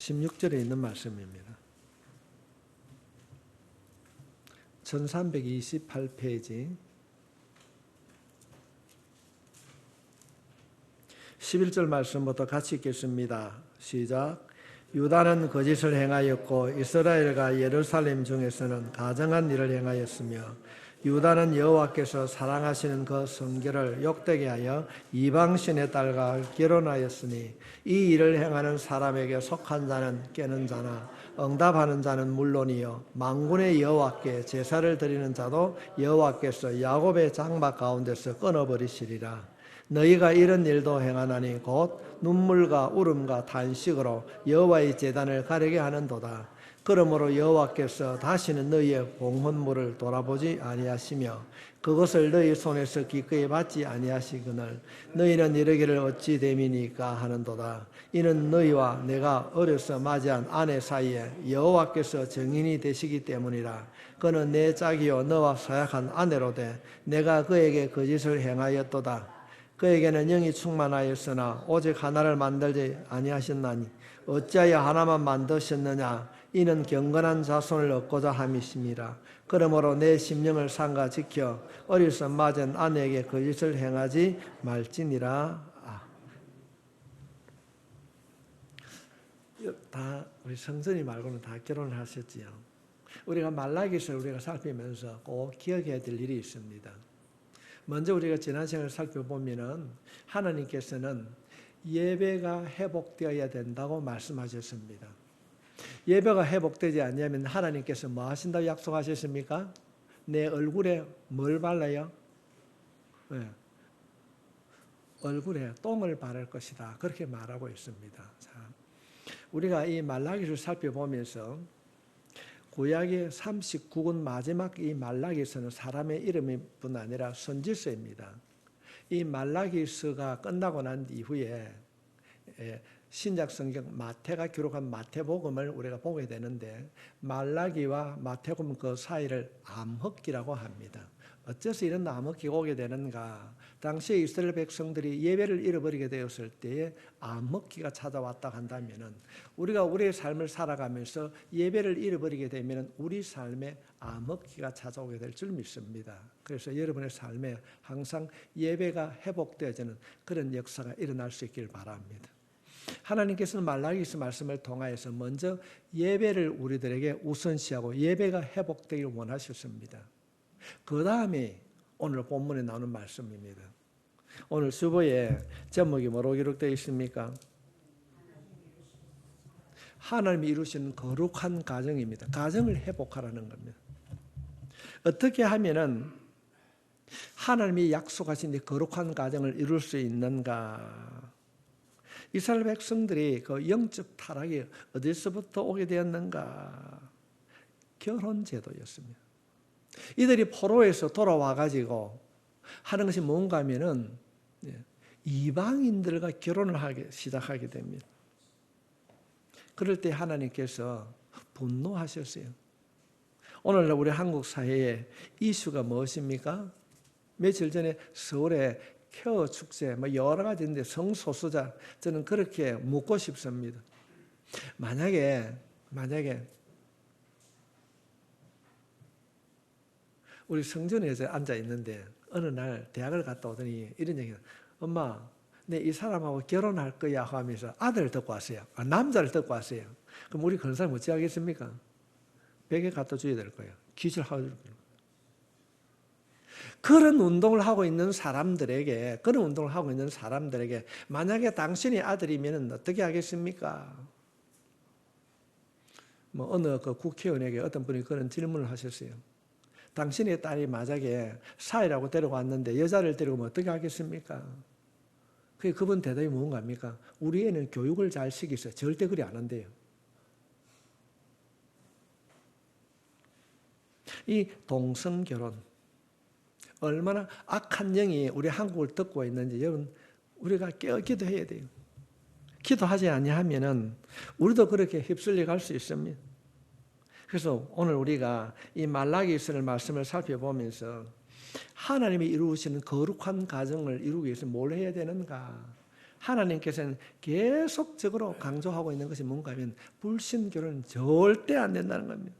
16절에 있는 말씀입니다. 1328페이지 11절 말씀부터 같이 읽겠습니다. 시작. 유다는 거짓을 행하였고 이스라엘과 예루살렘 중에서는 가증한 일을 행하였으며 유다는 여호와께서 사랑하시는 그 성결을 욕되게 하여 이방신의 딸과 결혼하였으니 이 일을 행하는 사람에게 속한 자는 깨는 자나 응답하는 자는 물론이요 만군의 여호와께 제사를 드리는 자도 여호와께서 야곱의 장막 가운데서 끊어버리시리라. 너희가 이런 일도 행하나니 곧 눈물과 울음과 탄식으로 여호와의 제단을 가리게 하는도다. 그러므로 여호와께서 다시는 너희의 봉헌물을 돌아보지 아니하시며 그것을 너희 손에서 기꺼이 받지 아니하시거늘 너희는 이르기를 어찌 됨이니까 하는도다. 이는 너희와 내가 어려서 맞이한 아내 사이에 여호와께서 증인이 되시기 때문이라. 그는 내 짝이요 너와 사약한 아내로 돼 내가 그에게 거짓을 행하였도다. 그에게는 영이 충만하였으나 오직 하나를 만들지 아니하셨나니 어찌하여 하나만 만드셨느냐. 이는 경건한 자손을 얻고자 함이심이라. 그러므로 내 심령을 삼가 지켜 어려서 맞은 아내에게 거짓을 행하지 말지니라. 다 우리 성전이 말고는 다 결혼을 하셨지요. 우리가 말라기서를 우리가 살피면서 꼭 기억해야 될 일이 있습니다. 먼저 우리가 지난 시간을 살펴보면은 하나님께서는 예배가 회복되어야 된다고 말씀하셨습니다. 예배가 회복되지 않으면 하나님께서 뭐 하신다고 약속하셨습니까? 내 얼굴에 뭘 발라요? 네. 얼굴에 똥을 바를 것이다. 그렇게 말하고 있습니다. 자, 우리가 이 말라기를 살펴보면서 구약의 39권 마지막 이 말라기서는 사람의 이름뿐 아니라 선지서입니다. 이 말라기서가 끝나고 난 이후에 신약 성경 마태가 기록한 마태복음을 우리가 보게 되는데 말라기와 마태복음 그 사이를 암흑기라고 합니다. 어째서 이런 암흑기가 오게 되는가? 당시에 이스라엘 백성들이 예배를 잃어버리게 되었을 때에 암흑기가 찾아왔다 한다면은 우리가 우리의 삶을 살아가면서 예배를 잃어버리게 되면은 우리 삶에 암흑기가 찾아오게 될 줄 믿습니다. 그래서 여러분의 삶에 항상 예배가 회복되어지는 그런 역사가 일어날 수 있길 바랍니다. 하나님께서는 말라기서 말씀을 통하여서 먼저 예배를 우리들에게 우선시하고 예배가 회복되기를 원하셨습니다. 그 다음에 오늘 본문에 나오는 말씀입니다. 오늘 수보에 제목이 뭐로 기록되어 있습니까? 하나님이 이루시는 거룩한 가정입니다. 가정을 회복하라는 겁니다. 어떻게 하면은 하나님이 약속하신 이 거룩한 가정을 이룰 수 있는가? 이스라엘 백성들이 그 영적 타락이 어디서부터 오게 되었는가? 결혼제도였습니다. 이들이 포로에서 돌아와가지고 하는 것이 뭔가 하면은 이방인들과 결혼을 시작하게 됩니다. 그럴 때 하나님께서 분노하셨어요. 오늘날 우리 한국 사회의 이슈가 무엇입니까? 며칠 전에 서울에 퀘어 축제, 여러 가지 있는데 성소수자, 저는 그렇게 묻고 싶습니다. 만약에 우리 성전에 앉아 있는데 어느 날 대학을 갔다 오더니 이런 얘기가 엄마, 내 이 사람하고 결혼할 거야 하면서 아들을 듣고 왔어요. 남자를 듣고 왔어요. 그럼 우리 그런 사람 어찌 하겠습니까? 베개 갖다 줘야 될 거예요. 기절하고 줄 거예요. 그런 운동을 하고 있는 사람들에게 만약에 당신이 아들이면 어떻게 하겠습니까? 어느 그 국회의원에게 어떤 분이 그런 질문을 하셨어요. 당신의 딸이 만약에 사이라고 데려왔는데 여자를 데리고 어떻게 하겠습니까? 그분 대답이 뭔가입니까? 우리 애는 교육을 잘 시키세요. 절대 그리 안 한대요. 이 동성결혼 얼마나 악한 영이 우리 한국을 덮고 있는지 여러분 우리가 기도해야 돼요. 기도하지 아니하면은 우리도 그렇게 휩쓸려 갈 수 있습니다. 그래서 오늘 우리가 이 말라기서의 말씀을 살펴보면서 하나님이 이루시는 거룩한 가정을 이루기 위해서 뭘 해야 되는가? 하나님께서는 계속적으로 강조하고 있는 것이 뭔가 하면 불신결혼은 절대 안 된다는 겁니다.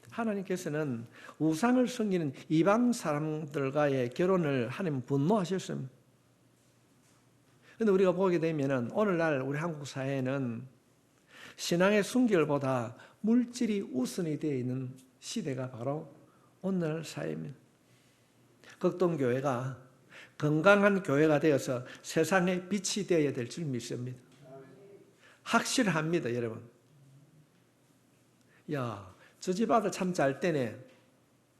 하나님께서는 우상을 섬기는 이방 사람들과의 결혼을 하나님 분노하셨습니다. 그런데 우리가 보게 되면 오늘날 우리 한국 사회는 신앙의 순결보다 물질이 우선이 되어 있는 시대가 바로 오늘날 사회입니다. 극동교회가 건강한 교회가 되어서 세상에 빛이 되어야 될 줄 믿습니다. 확실합니다, 여러분. 야, 저 집 아들 참 잘 되네.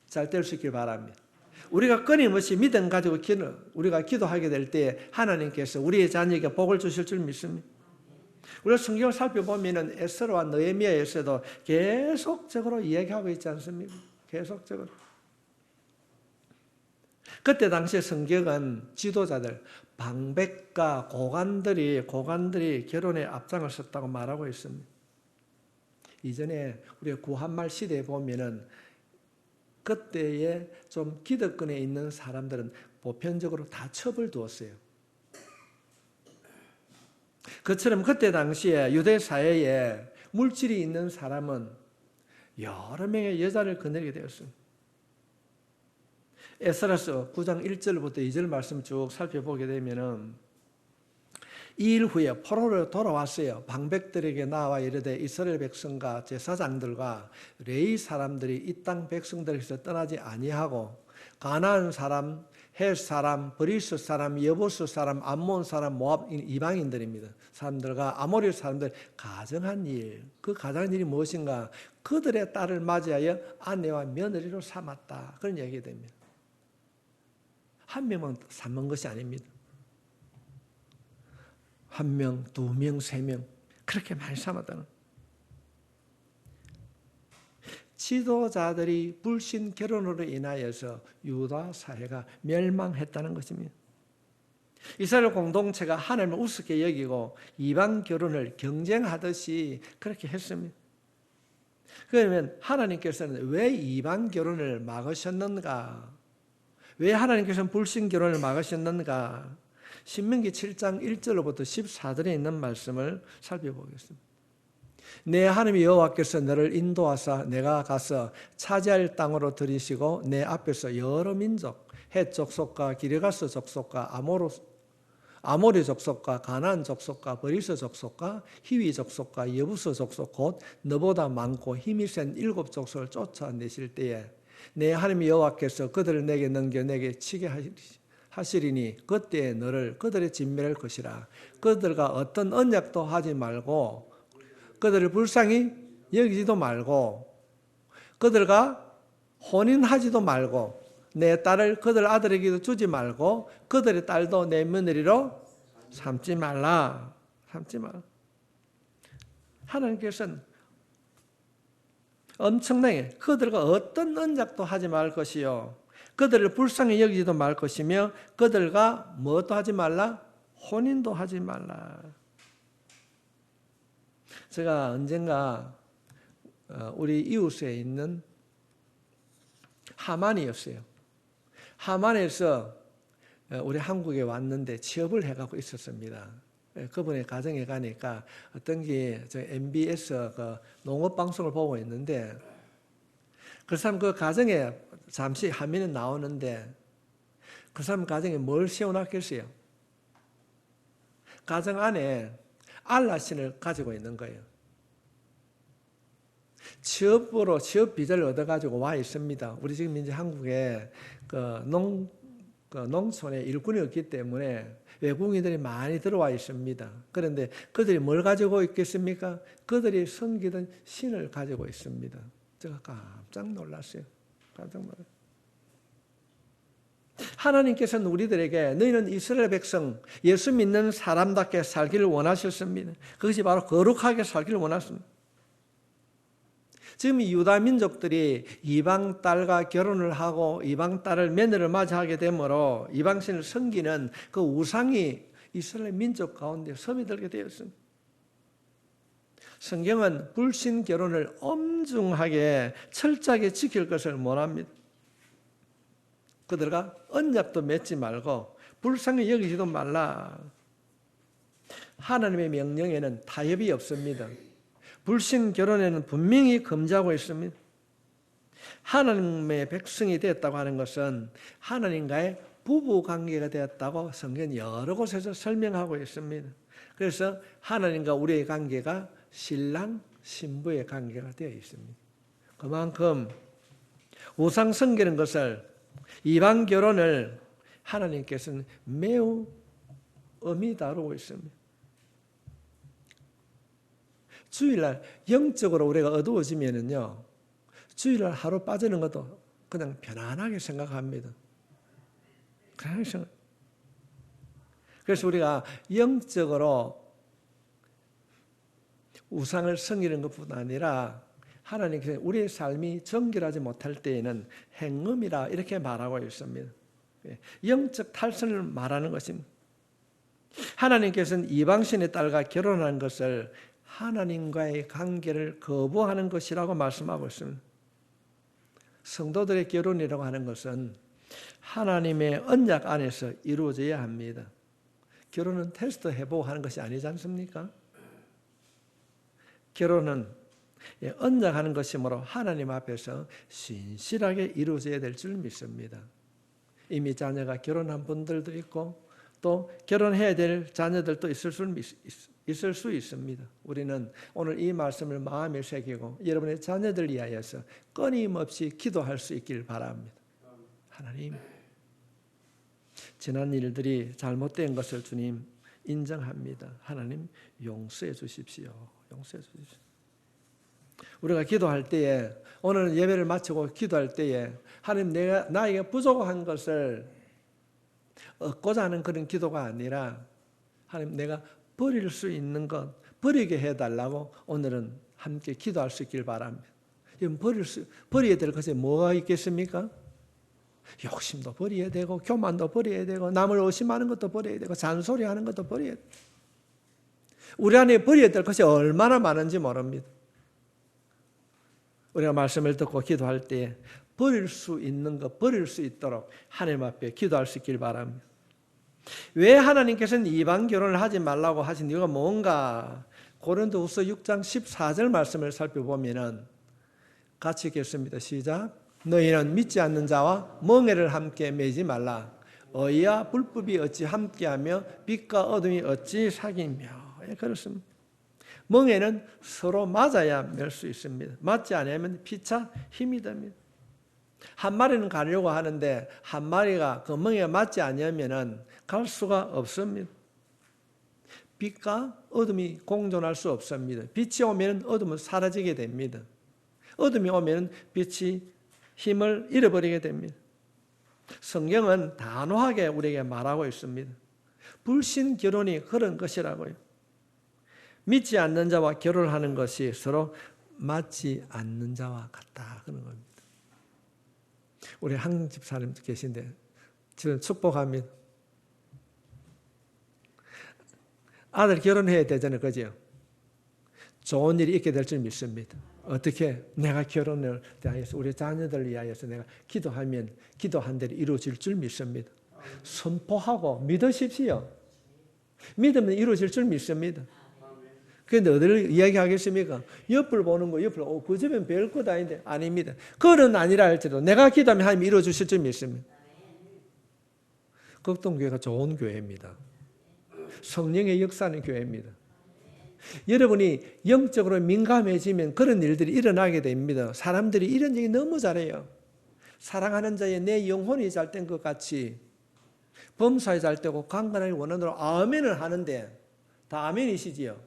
잘 될 수 있길 바랍니다. 우리가 끊임없이 믿음 가지고 우리가 기도하게 될 때 하나님께서 우리의 자녀에게 복을 주실 줄 믿습니다. 우리가 성경을 살펴보면 에스더와 느헤미야에서도 계속적으로 이야기하고 있지 않습니까? 계속적으로. 그때 당시에 성경은 지도자들, 방백과 고관들이 결혼에 앞장을 섰다고 말하고 있습니다. 이전에 우리가 구한말 시대에 보면은 그때에 좀 기득권에 있는 사람들은 보편적으로 다 첩을 두었어요. 그처럼 그때 당시에 유대 사회에 물질이 있는 사람은 여러 명의 여자를 거느리게 되었습니다. 에스라서 9장 1절부터 2절 말씀 쭉 살펴보게 되면은 이 일 후에 포로로 돌아왔어요. 방백들에게 나와 이르되 이스라엘 백성과 제사장들과 레위 사람들이 이 땅 백성들에게서 떠나지 아니하고 가나안 사람, 헷 사람, 브리스 사람, 여부스 사람, 암몬 사람, 모압 이방인들입니다. 사람들과 아모리 사람들 가정한 일, 그 가정한 일이 무엇인가? 그들의 딸을 맞이하여 아내와 며느리로 삼았다. 그런 얘기가 됩니다. 한 명만 삼은 것이 아닙니다. 한 명, 두 명, 세 명 그렇게 많이 삼았다는. 지도자들이 불신 결혼으로 인하여서 유다 사회가 멸망했다는 것입니다. 이스라엘 공동체가 하나님을 우습게 여기고 이방 결혼을 경쟁하듯이 그렇게 했습니다. 그러면 하나님께서는 왜 이방 결혼을 막으셨는가? 왜 하나님께서는 불신 결혼을 막으셨는가? 신명기 7장 1절로부터 14절에 있는 말씀을 살펴보겠습니다. 내 하나님 여호와께서 너를 인도하사 내가 가서 차지할 땅으로 들이시고 내 앞에서 여러 민족, 헷 족속과 기르가스 족속과 아모리 족속과 가나안 족속과 브리스 족속과 히위 족속과 여부스 족속 곧 너보다 많고 힘이 센 7 족속을 쫓아내실 때에 내 하나님 여호와께서 그들을 내게 넘겨 내게 치게 하시리니 그때에 너를 그들의 진멸할 것이라. 그들과 어떤 언약도 하지 말고 그들을 불쌍히 여기지도 말고 그들과 혼인하지도 말고 내 딸을 그들 아들에게도 주지 말고 그들의 딸도 내 며느리로 삼지 말라. 삼지 말라. 하나님께서는 엄청나게 그들과 어떤 언약도 하지 말 것이요 그들을 불쌍히 여기지도 말 것이며 그들과 뭐도 하지 말라? 혼인도 하지 말라. 제가 언젠가 우리 이웃에 있는 하만이었어요. 하만에서 우리 한국에 왔는데 취업을 해가고 있었습니다. 그분의 가정에 가니까 어떤 게 MBS 농업방송을 보고 있는데 그 사람 그 가정에 잠시 화면에 나오는데 그 사람 가정에 뭘 세워놨겠어요? 가정 안에 알라신을 가지고 있는 거예요. 취업 비자를 얻어가지고 와 있습니다. 우리 지금 이제 한국에 농촌에 일꾼이 없기 때문에 외국인들이 많이 들어와 있습니다. 그런데 그들이 뭘 가지고 있겠습니까? 그들이 섬기던 신을 가지고 있습니다. 제가 깜짝 놀랐어요. 깜짝 놀랐어요. 하나님께서는 우리들에게 너희는 이스라엘 백성, 예수 믿는 사람답게 살기를 원하셨습니다. 그것이 바로 거룩하게 살기를 원하십니다. 지금 유다 민족들이 이방 딸과 결혼을 하고 이방 딸을 며느리를 맞이하게 되므로 이방신을 섬기는 그 우상이 이스라엘 민족 가운데 섭외되게 되었습니다. 성경은 불신 결혼을 엄중하게 철저하게 지킬 것을 원합니다. 그들과 언약도 맺지 말고 불쌍히 여기지도 말라. 하나님의 명령에는 타협이 없습니다. 불신 결혼에는 분명히 금지하고 있습니다. 하나님의 백성이 되었다고 하는 것은 하나님과의 부부 관계가 되었다고 성경 여러 곳에서 설명하고 있습니다. 그래서 하나님과 우리의 관계가 신랑 신부의 관계가 되어 있습니다. 그만큼 우상 섬기는 것을, 이방 결혼을 하나님께서는 매우 엄히 다루고 있습니다. 주일날 영적으로 우리가 어두워지면은요, 주일날 하루 빠지는 것도 그냥 편안하게 생각합니다. 그냥 생각. 그래서 우리가 영적으로 우상을 섬기는 것뿐 아니라 하나님께서 우리의 삶이 정결하지 못할 때에는 행음이라 이렇게 말하고 있습니다. 영적 탈선을 말하는 것입니다. 하나님께서는 이방신의 딸과 결혼한 것을 하나님과의 관계를 거부하는 것이라고 말씀하고 있습니다. 성도들의 결혼이라고 하는 것은 하나님의 언약 안에서 이루어져야 합니다. 결혼은 테스트 해보고 하는 것이 아니지 않습니까? 결혼은 언약하는 것이므로 하나님 앞에서 신실하게 이루어져야 될 줄 믿습니다. 이미 자녀가 결혼한 분들도 있고 또 결혼해야 될 자녀들도 있을 수 있습니다. 우리는 오늘 이 말씀을 마음에 새기고 여러분의 자녀들 위하여서 끊임없이 기도할 수 있길 바랍니다. 하나님, 지난 일들이 잘못된 것을 주님 인정합니다. 하나님 용서해 주십시오. 용서해 주십시오. 우리가 기도할 때에, 오늘 예배를 마치고 기도할 때에 하나님, 내가 나에게 부족한 것을 얻고자 하는 그런 기도가 아니라 하나님, 내가 버릴 수 있는 것 버리게 해달라고 오늘은 함께 기도할 수 있길 바랍니다. 버려야 될 것에 뭐가 있겠습니까? 욕심도 버려야 되고 교만도 버려야 되고 남을 의심하는 것도 버려야 되고 잔소리하는 것도 버려야 되고, 우리 안에 버려야 될 것이 얼마나 많은지 모릅니다. 우리가 말씀을 듣고 기도할 때 버릴 수 있는 것 버릴 수 있도록 하나님 앞에 기도할 수 있길 바랍니다. 왜 하나님께서는 이방 결혼을 하지 말라고 하신 이유가 뭔가? 고린도후서 6장 14절 말씀을 살펴보면은 같이 읽겠습니다. 시작. 너희는 믿지 않는 자와 멍에를 함께 매지 말라. 의와 불법이 어찌 함께하며 빛과 어둠이 어찌 사귀며. 그렇습니다. 멍에는 서로 맞아야 맬 수 있습니다. 맞지 않으면 피차 힘이 듭니다. 한 마리는 가려고 하는데 한 마리가 그 멍에가 맞지 않으면 갈 수가 없습니다. 빛과 어둠이 공존할 수 없습니다. 빛이 오면 어둠은 사라지게 됩니다. 어둠이 오면 빛이 힘을 잃어버리게 됩니다. 성경은 단호하게 우리에게 말하고 있습니다. 불신 결혼이 그런 것이라고요. 믿지 않는 자와 결혼하는 것이 서로 맞지 않는 자와 같다, 그런 겁니다. 우리 한 집사님 계신데 저는 축복합니다. 아들 결혼해야 되잖아요, 그죠? 좋은 일이 있게 될 줄 믿습니다. 어떻게? 내가 결혼을 위하여서 우리 자녀들 위하여서 내가 기도하면 기도한 대로 이루어질 줄 믿습니다. 선포하고 믿으십시오. 믿으면 이루어질 줄 믿습니다. 그런데 어디를 이야기하겠습니까? 옆을 보는 거, 그 집은 별 것 아닌데. 아닙니다. 그건 아니라 할지라도 내가 기도하면 하나님이 이루어주실 줄 믿습니다. 극동교회가 좋은 교회입니다. 성령의 역사는 교회입니다. 여러분이 영적으로 민감해지면 그런 일들이 일어나게 됩니다. 사람들이 이런 얘기 너무 잘해요. 사랑하는 자의 내 영혼이 잘된 것 같이 범사에 잘되고 강건하게 원하노라 아멘을 하는데 다 아멘이시지요.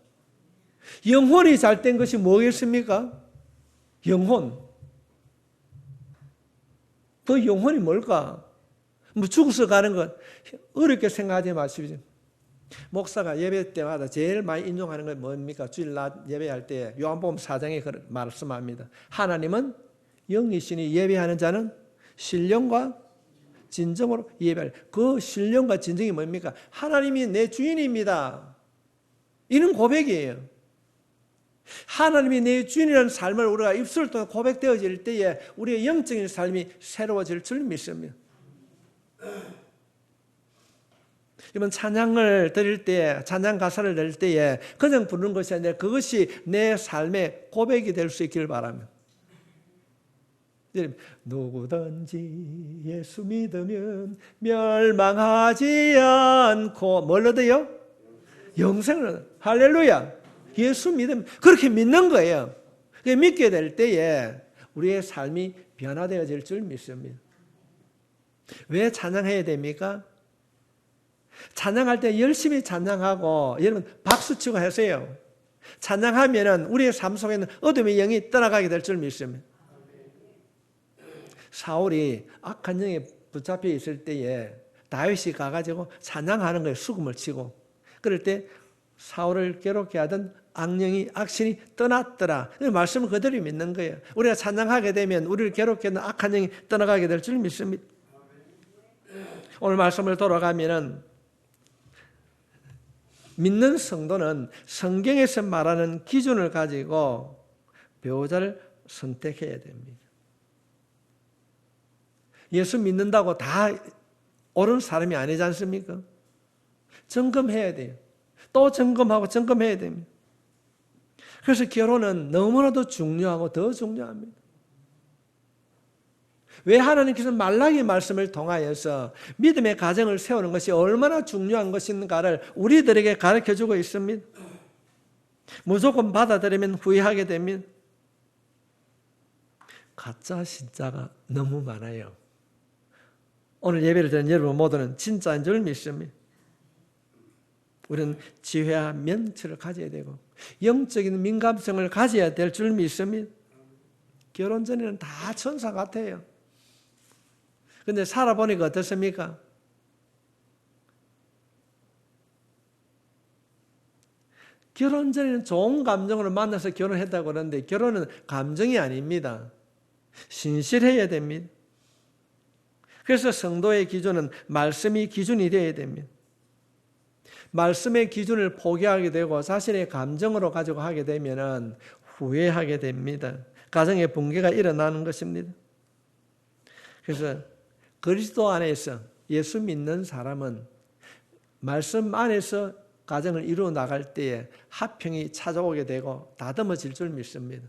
영혼이 잘된 것이 뭐겠습니까? 영혼. 그 영혼이 뭘까? 뭐 죽어서 가는 것 어렵게 생각하지 마십시오. 목사가 예배 때마다 제일 많이 인용하는 건 뭡니까? 주일 낮 예배할 때 요한복음 4장에 말씀합니다. 하나님은 영이시니 예배하는 자는 신령과 진정으로 예배할. 그 신령과 진정이 뭡니까? 하나님이 내 주인입니다. 이런 고백이에요. 하나님이 내 주인이라는 삶을 우리가 입술을 통해 고백되어질 때에 우리의 영적인 삶이 새로워질 줄 믿습니다. 이번 찬양을 드릴 때, 찬양 가사를 낼 때에 그냥 부르는 것이 아니라 그것이 내 삶의 고백이 될 수 있기를 바랍니다. 누구든지 예수 믿으면 멸망하지 않고 뭘 얻어요? 영생을. 할렐루야. 예수 믿으면 그렇게 믿는 거예요. 믿게 될 때에 우리의 삶이 변화되어질 줄 믿습니다. 왜 찬양해야 됩니까? 찬양할 때 열심히 찬양하고 여러분 박수치고 하세요. 찬양하면 우리의 삶 속에는 어둠의 영이 떠나가게 될 줄 믿습니다. 사울이 악한 영에 붙잡혀 있을 때에 다윗이 가가지고 찬양하는 거예요. 수금을 치고. 그럴 때 사울을 괴롭게 하던 악령이 악신이 떠났더라. 말씀을 그대로 믿는 거예요. 우리가 찬양하게 되면 우리를 괴롭게 하는 악한 영이 떠나가게 될 줄 믿습니다. 오늘 말씀을 돌아가면은 믿는 성도는 성경에서 말하는 기준을 가지고 배우자를 선택해야 됩니다. 예수 믿는다고 다 옳은 사람이 아니지 않습니까? 점검해야 돼요. 또 점검하고 점검해야 됩니다. 그래서 결혼은 너무나도 중요하고 더 중요합니다. 왜 하나님께서 말라기 말씀을 통하여서 믿음의 가정을 세우는 것이 얼마나 중요한 것인가를 우리들에게 가르쳐주고 있습니다. 무조건 받아들이면 후회하게 됩니다. 가짜 진짜가 너무 많아요. 오늘 예배를 드린 여러분 모두는 진짜인 줄 믿습니다. 우리는 지혜와 면치를 가져야 되고 영적인 민감성을 가져야 될 줄 믿습니다. 결혼 전에는 다 천사 같아요. 근데 살아보니까 어떻습니까? 결혼 전에는 좋은 감정으로 만나서 결혼했다고 그러는데 결혼은 감정이 아닙니다. 신실해야 됩니다. 그래서 성도의 기준은 말씀이 기준이 되어야 됩니다. 말씀의 기준을 포기하게 되고 자신의 감정으로 가지고 하게 되면 후회하게 됩니다. 가정의 붕괴가 일어나는 것입니다. 그래서 그리스도 안에서 예수 믿는 사람은 말씀 안에서 가정을 이루어 나갈 때에 화평이 찾아오게 되고 다듬어질 줄 믿습니다.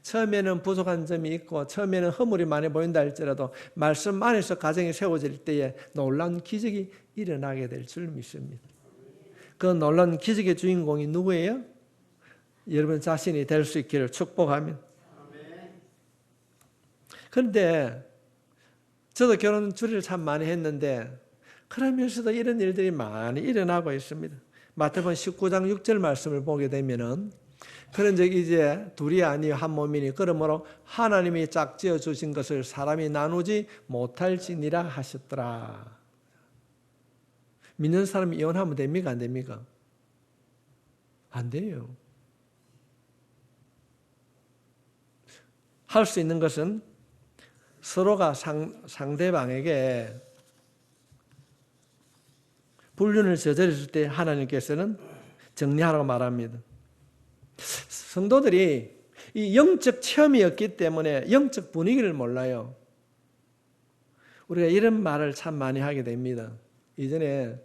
처음에는 부족한 점이 있고 처음에는 허물이 많이 보인다 할지라도 말씀 안에서 가정이 세워질 때에 놀라운 기적이 일어나게 될 줄 믿습니다. 그 놀라운 기적의 주인공이 누구예요? 여러분 자신이 될 수 있기를 축복하며. 그런데 저도 결혼 주례를 참 많이 했는데 그러면서도 이런 일들이 많이 일어나고 있습니다. 마태복음 19장 6절 말씀을 보게 되면은 그런 적 이제 둘이 아니요 한 몸이니 그러므로 하나님이 짝지어 주신 것을 사람이 나누지 못할지니라 하셨더라. 믿는 사람이 이혼하면 됩니까? 안 됩니까? 안 돼요. 할 수 있는 것은 서로가 상대방에게 불륜을 저질렀을 때 하나님께서는 정리하라고 말합니다. 성도들이 이 영적 체험이 없기 때문에 영적 분위기를 몰라요. 우리가 이런 말을 참 많이 하게 됩니다. 이전에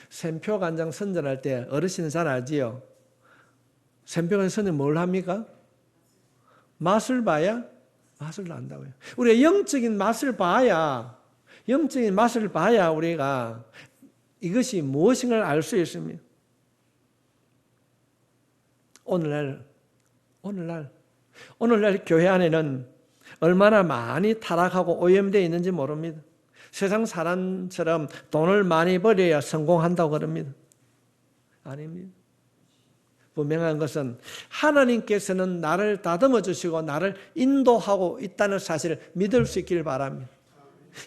샘표 간장 선전할 때 어르신은 잘 알지요. 샘표 간장 선전 뭘 합니까? 맛을 봐야 맛을 안다고요. 우리가 영적인 맛을 봐야 우리가 이것이 무엇인가를 알 수 있습니다. 오늘날 교회 안에는 얼마나 많이 타락하고 오염되어 있는지 모릅니다. 세상 사람처럼 돈을 많이 벌여야 성공한다고 그럽니다. 아닙니다. 분명한 것은 하나님께서는 나를 다듬어 주시고 나를 인도하고 있다는 사실을 믿을 수 있기를 바랍니다.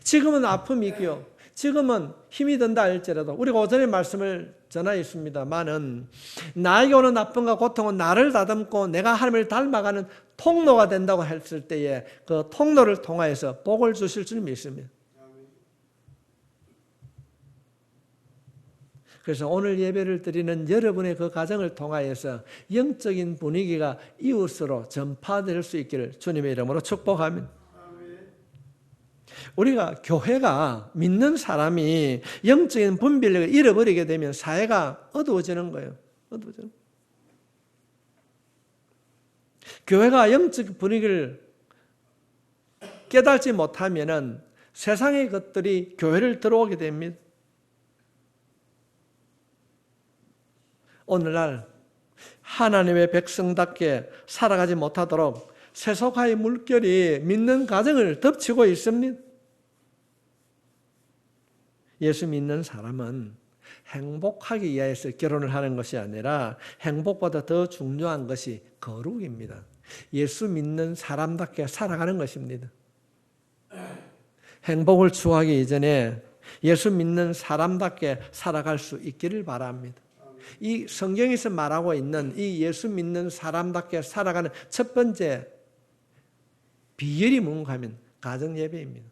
지금은 아픔이 있고요. 지금은 힘이 든다 할지라도 우리가 오전에 말씀을 전하였습니다만은 나에게 오는 아픔과 고통은 나를 다듬고 내가 하나님을 닮아가는 통로가 된다고 했을 때에 그 통로를 통하여서 복을 주실 줄 믿습니다. 그래서 오늘 예배를 드리는 여러분의 그 가정을 통하여서 영적인 분위기가 이웃으로 전파될 수 있기를 주님의 이름으로 축복합니다. 우리가 교회가 믿는 사람이 영적인 분별력을 잃어버리게 되면 사회가 어두워지는 거예요. 어두워지는. 교회가 영적 분위기를 깨닫지 못하면은 세상의 것들이 교회를 들어오게 됩니다. 오늘날 하나님의 백성답게 살아가지 못하도록 세속화의 물결이 믿는 가정을 덮치고 있습니다. 예수 믿는 사람은 행복하기 위해서 결혼을 하는 것이 아니라 행복보다 더 중요한 것이 거룩입니다. 예수 믿는 사람답게 살아가는 것입니다. 행복을 추구하기 이전에 예수 믿는 사람답게 살아갈 수 있기를 바랍니다. 이 성경에서 말하고 있는 이 예수 믿는 사람답게 살아가는 첫 번째 비결이 뭔가 하면 가정 예배입니다.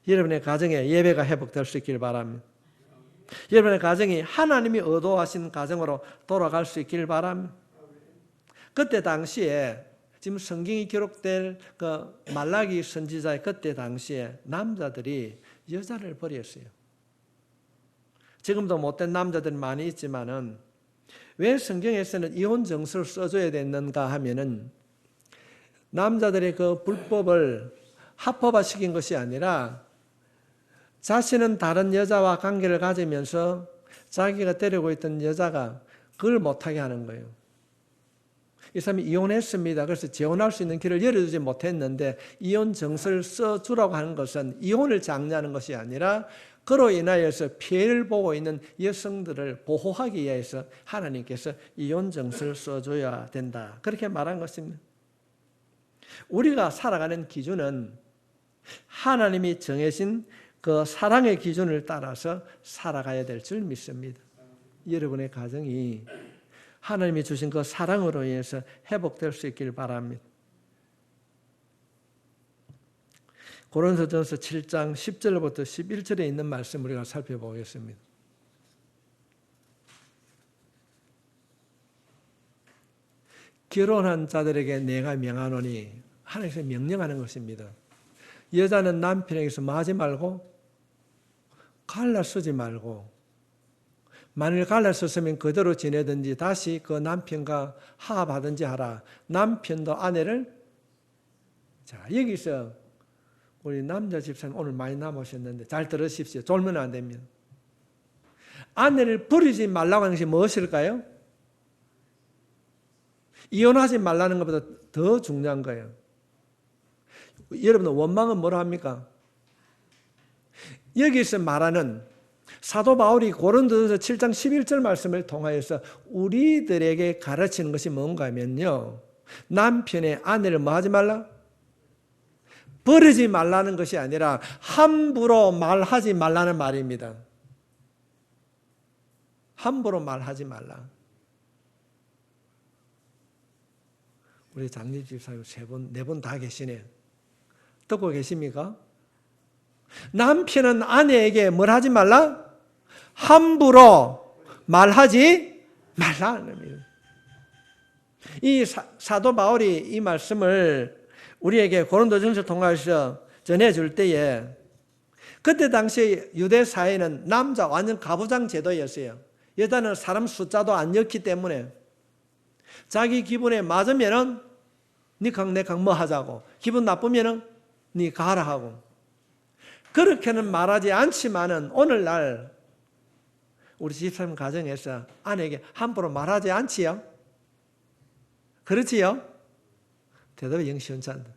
여러분의 가정에 예배가 회복될 수 있기를 바랍니다. 여러분의 가정이 하나님이 의도하신 가정으로 돌아갈 수 있기를 바랍니다. 그때 당시에 지금 성경이 기록될 그 말라기 선지자의 그때 당시에 남자들이 여자를 버렸어요. 지금도 못된 남자들이 많이 있지만은 왜 성경에서는 이혼 정서를 써줘야 됐는가 하면은 남자들의 그 불법을 합법화시킨 것이 아니라 자신은 다른 여자와 관계를 가지면서 자기가 데리고 있던 여자가 그걸 못하게 하는 거예요. 이 사람이 이혼했습니다. 그래서 재혼할 수 있는 길을 열어주지 못했는데 이혼 정서를 써주라고 하는 것은 이혼을 장려하는 것이 아니라 그로 인하여서 피해를 보고 있는 여성들을 보호하기 위해서 하나님께서 이혼 정서를 써줘야 된다. 그렇게 말한 것입니다. 우리가 살아가는 기준은 하나님이 정해진 그 사랑의 기준을 따라서 살아가야 될 줄 믿습니다. 여러분의 가정이 하나님이 주신 그 사랑으로 인해서 회복될 수 있길 바랍니다. 고린도전서 7장 10절부터 11절에 있는 말씀 우리가 살펴보겠습니다. 결혼한 자들에게 내가 명하노니 하나님께서 명령하는 것입니다. 여자는 남편에게서 마지 말고 갈라쓰지 말고 만일 갈라섰으면 그대로 지내든지 다시 그 남편과 화합하든지 하라. 남편도 아내를 자 여기서 우리 남자 집사님 오늘 많이 남으셨는데 잘 들으십시오. 졸면 안 됩니다. 아내를 버리지 말라고 하는 것이 무엇일까요? 이혼하지 말라는 것보다 더 중요한 거예요. 여러분 원망은 뭐라 합니까? 여기서 말하는 사도 바울이 고린도전서 7장 11절 말씀을 통하여서 우리들에게 가르치는 것이 뭔가 하면요. 남편의 아내를 뭐 하지 말라? 버리지 말라는 것이 아니라 함부로 말하지 말라는 말입니다. 함부로 말하지 말라. 우리 장립 집사님 3분, 4분 다 계시네요. 듣고 계십니까? 남편은 아내에게 뭘 하지 말라? 함부로 말하지 말라는 겁니다. 이 사도 바울이 이 말씀을 우리에게 고린도전서 통해서 전해줄 때에 그때 당시 유대 사회는 남자 완전 가부장 제도였어요. 여자는 사람 숫자도 안 였기 때문에 자기 기분에 맞으면은 네 강 내 강 뭐 하자고 기분 나쁘면은 네 가라 하고 그렇게는 말하지 않지만은 오늘날 우리 집사님 가정에서 아내에게 함부로 말하지 않지요? 그렇지요? 대답이 영 시원치 않다.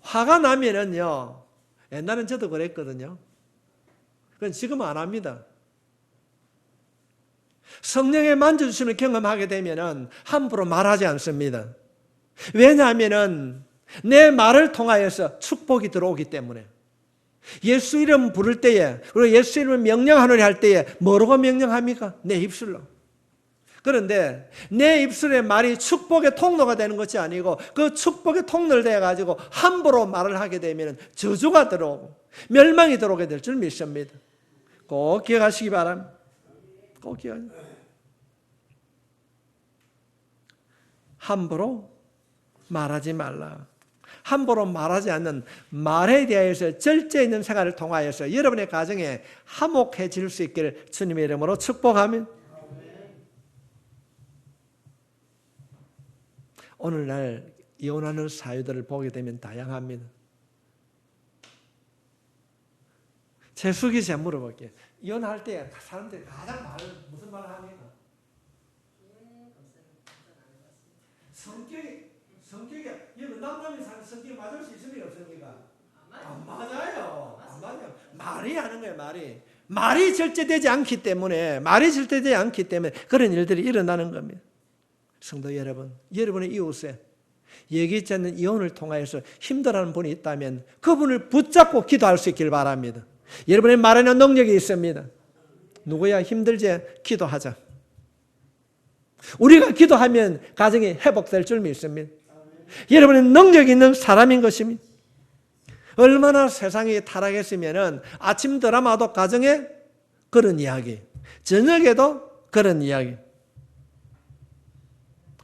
화가 나면은요, 옛날엔 저도 그랬거든요. 그건 지금은 안 합니다. 성령의 만져주시는 경험하게 되면은 함부로 말하지 않습니다. 왜냐하면은 내 말을 통하여서 축복이 들어오기 때문에. 예수 이름 부를 때에, 그리고 예수 이름을 명령하노니 할 때에 뭐라고 명령합니까? 내 입술로. 그런데 내 입술의 말이 축복의 통로가 되는 것이 아니고 그 축복의 통로를 대가지고 함부로 말을 하게 되면 저주가 들어오고 멸망이 들어오게 될 줄 믿습니다. 꼭 기억하시기 바랍니다. 꼭 기억하십시오. 함부로 말하지 말라. 함부로 말하지 않는 말에 대해서 절제 있는 생활을 통하여서 여러분의 가정에 화목해질 수 있기를 주님의 이름으로 축복하며, 오늘날 이혼하는 사유들을 보게 되면 다양합니다. 재숙이 제가 물어볼게요. 이혼할 때 사람들이 가장 무슨 말을 합니까? 성격이 여러분 남남이 사는 성격이 맞을 수 있습니까 없습니까? 안 맞아요. 안 맞아요. 말이 하는 거예요. 말이 절제되지 않기 때문에 그런 일들이 일어나는 겁니다. 성도 여러분, 여러분의 이웃에 예기치 않는 이혼을 통하여서 힘들어하는 분이 있다면 그분을 붙잡고 기도할 수 있길 바랍니다. 여러분의 말에는 능력이 있습니다. 누구야 힘들지? 기도하자. 우리가 기도하면 가정이 회복될 줄 믿습니다. 여러분은 능력 있는 사람인 것입니다. 얼마나 세상이 타락했으면 아침 드라마도 가정에 그런 이야기, 저녁에도 그런 이야기.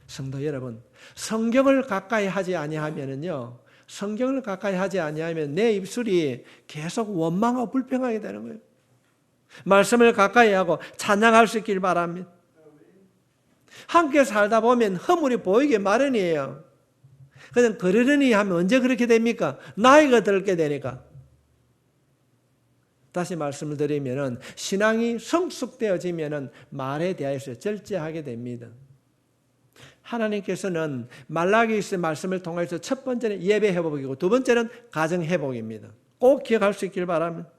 성도 여러분, 성경을 가까이 하지 아니하면은요, 성경을 가까이 하지 아니하면 내 입술이 계속 원망하고 불평하게 되는 거예요. 말씀을 가까이 하고 찬양할 수 있길 바랍니다. 함께 살다 보면 허물이 보이기 마련이에요. 그냥 그러려니 하면 언제 그렇게 됩니까? 나이가 들게 되니까. 다시 말씀을 드리면은 신앙이 성숙되어지면은 말에 대해서 절제하게 됩니다. 하나님께서는 말라기서 말씀을 통해서 첫 번째는 예배 회복이고 두 번째는 가정 회복입니다. 꼭 기억할 수 있길 바랍니다.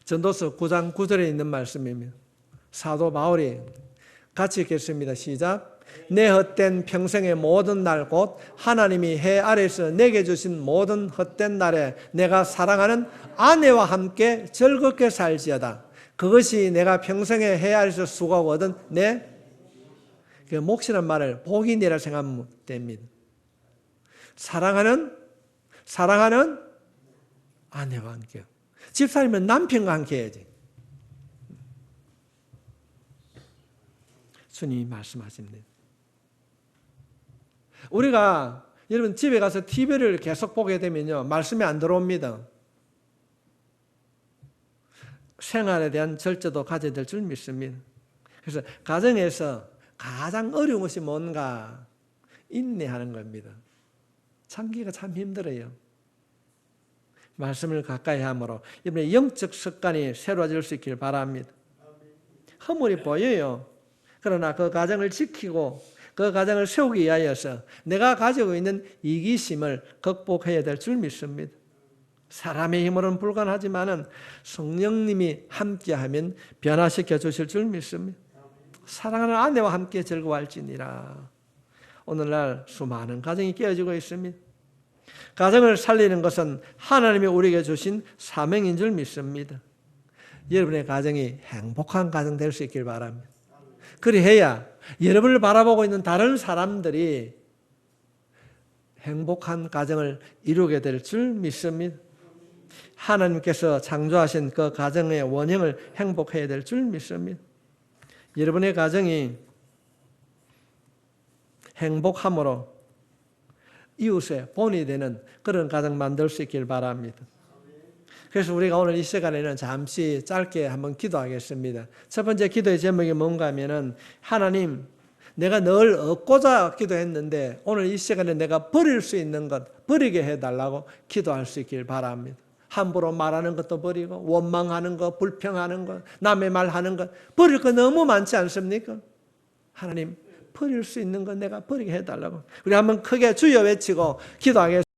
전도서 9장 9절에 있는 말씀입니다. 사도 바울이 같이 읽겠습니다. 시작. 내 헛된 평생의 모든 날 곧 하나님이 해 아래에서 내게 주신 모든 헛된 날에 내가 사랑하는 아내와 함께 즐겁게 살지어다. 그것이 내가 평생에 해 아래에서 수고하고 얻은 내 몫이란 말을 복이니라 생각하면 됩니다. 사랑하는 아내와 함께. 집사님은 남편과 함께 해야지. 주님이 말씀하십니다. 우리가 여러분 집에 가서 TV를 계속 보게 되면요, 말씀이 안 들어옵니다. 생활에 대한 절제도 가져야 될 줄 믿습니다. 그래서 가정에서 가장 어려운 것이 뭔가? 인내하는 겁니다. 참기가 참 힘들어요. 말씀을 가까이 함으로 여러분의 영적 습관이 새로워질 수 있길 바랍니다. 허물이 보여요. 그러나 그 가정을 지키고 그 가정을 세우기 위하여서 내가 가지고 있는 이기심을 극복해야 될 줄 믿습니다. 사람의 힘으로는 불가능하지만 성령님이 함께하면 변화시켜 주실 줄 믿습니다. 사랑하는 아내와 함께 즐거워할지니라. 오늘날 수많은 가정이 깨어지고 있습니다. 가정을 살리는 것은 하나님이 우리에게 주신 사명인 줄 믿습니다. 여러분의 가정이 행복한 가정 될 수 있길 바랍니다. 그리해야 여러분을 바라보고 있는 다른 사람들이 행복한 가정을 이루게 될 줄 믿습니다. 하나님께서 창조하신 그 가정의 원형을 행복해야 될 줄 믿습니다. 여러분의 가정이 행복함으로 이웃의 본이 되는 그런 가정 만들 수 있길 바랍니다. 그래서 우리가 오늘 이 시간에는 잠시 짧게 한번 기도하겠습니다. 첫 번째 기도의 제목이 뭔가 하면은, 하나님, 내가 늘 얻고자 기도했는데 오늘 이 시간에 내가 버릴 수 있는 것 버리게 해달라고 기도할 수 있길 바랍니다. 함부로 말하는 것도 버리고 원망하는 것, 불평하는 것, 남의 말하는 것 버릴 거 너무 많지 않습니까? 하나님, 버릴 수 있는 건 내가 버리게 해달라고. 우리 한번 크게 주여 외치고 기도하겠습니다.